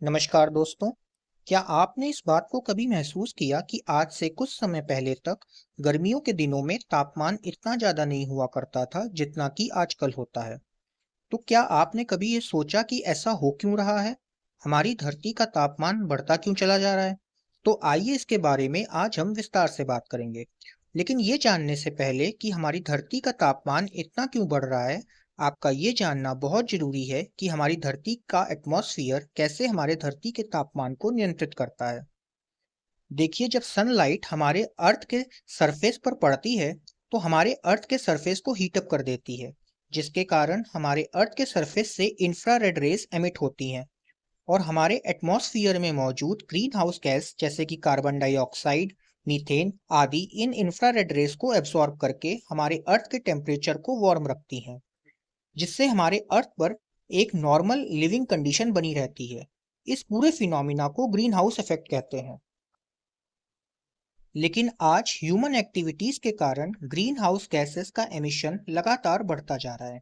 नमस्कार दोस्तों। क्या आपने इस बात को कभी महसूस किया कि आज से कुछ समय पहले तक गर्मियों के दिनों में तापमान इतना ज़्यादा नहीं हुआ करता था जितना कि आजकल होता है? तो क्या आपने कभी ये सोचा कि ऐसा हो क्यों रहा है? हमारी धरती का तापमान बढ़ता क्यों चला जा रहा है? तो आइए इसके बारे में आज हम विस्तार से बात करेंगे। लेकिन ये जानने से पहले कि हमारी धरती का तापमान इतना क्यों बढ़ रहा है, आपका ये जानना बहुत जरूरी है कि हमारी धरती का एटमॉस्फेयर कैसे हमारे धरती के तापमान को नियंत्रित करता है। देखिए, जब सनलाइट हमारे अर्थ के सरफेस पर पड़ती है तो हमारे अर्थ के सरफेस को हीट अप कर देती है, जिसके कारण हमारे अर्थ के सरफेस से इंफ्रारेड रेज एमिट होती हैं और हमारे एटमॉस्फेयर में मौजूद ग्रीन हाउस गैस जैसे कि कार्बन डाइऑक्साइड, मीथेन आदि इन इंफ्रारेड रेज को एब्सॉर्ब करके हमारे अर्थ के टेम्परेचर को वार्म रखती हैं, जिससे हमारे अर्थ पर एक नॉर्मल लिविंग कंडीशन बनी रहती है। इस पूरे फिनोमिना को ग्रीन हाउस इफेक्ट कहते हैं। लेकिन आज ह्यूमन एक्टिविटीज के कारण ग्रीन हाउस गैसेस का एमिशन लगातार बढ़ता जा रहा है,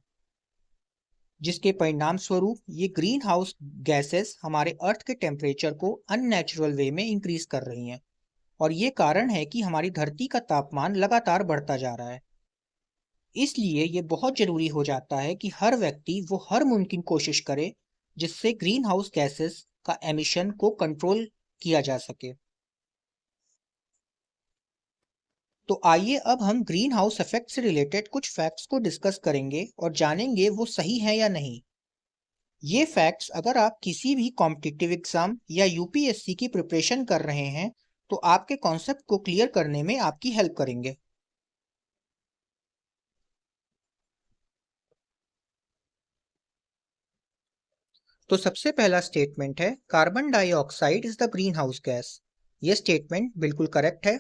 जिसके परिणाम स्वरूप ये ग्रीन हाउस गैसेस हमारे अर्थ के टेम्परेचर को अननेचुरल वे में इंक्रीज कर रही हैं और ये कारण है कि हमारी धरती का तापमान लगातार बढ़ता जा रहा है। इसलिए ये बहुत जरूरी हो जाता है कि हर व्यक्ति वो हर मुमकिन कोशिश करे जिससे ग्रीन हाउस गैसेस का एमिशन को कंट्रोल किया जा सके। तो आइए अब हम ग्रीन हाउस इफेक्ट से रिलेटेड कुछ फैक्ट्स को डिस्कस करेंगे और जानेंगे वो सही है या नहीं। ये फैक्ट्स अगर आप किसी भी कॉम्पिटिटिव एग्जाम या यूपीएससी की प्रिपरेशन कर रहे हैं तो आपके कॉन्सेप्ट को क्लियर करने में आपकी हेल्प करेंगे। तो सबसे पहला स्टेटमेंट है carbon dioxide is the greenhouse gas. ये स्टेटमेंट बिल्कुल करेक्ट है।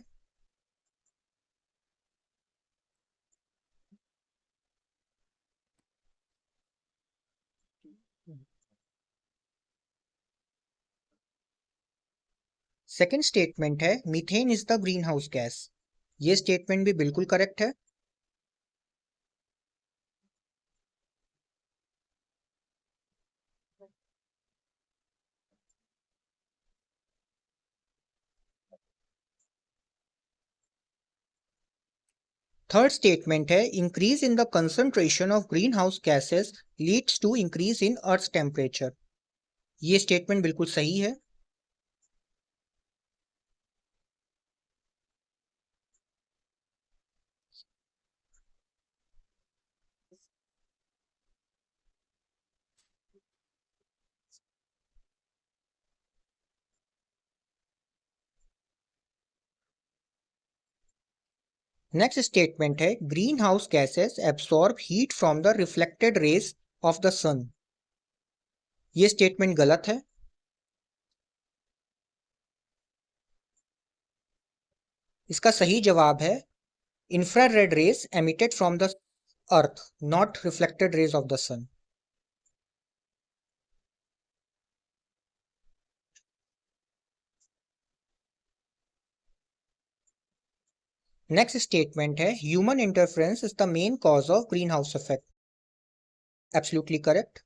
सेकंड स्टेटमेंट है methane is the greenhouse gas. ये स्टेटमेंट भी बिल्कुल करेक्ट है। थर्ड स्टेटमेंट है increase in the concentration of greenhouse gases leads to increase in earth temperature. ये स्टेटमेंट बिल्कुल सही है। नेक्स्ट स्टेटमेंट है greenhouse gases absorb heat from the reflected rays of the sun. ये statement गलत है। इसका सही जवाब है infrared rays emitted from the earth, not reflected rays of the sun. Next statement है human interference is the main cause of greenhouse effect. Absolutely correct.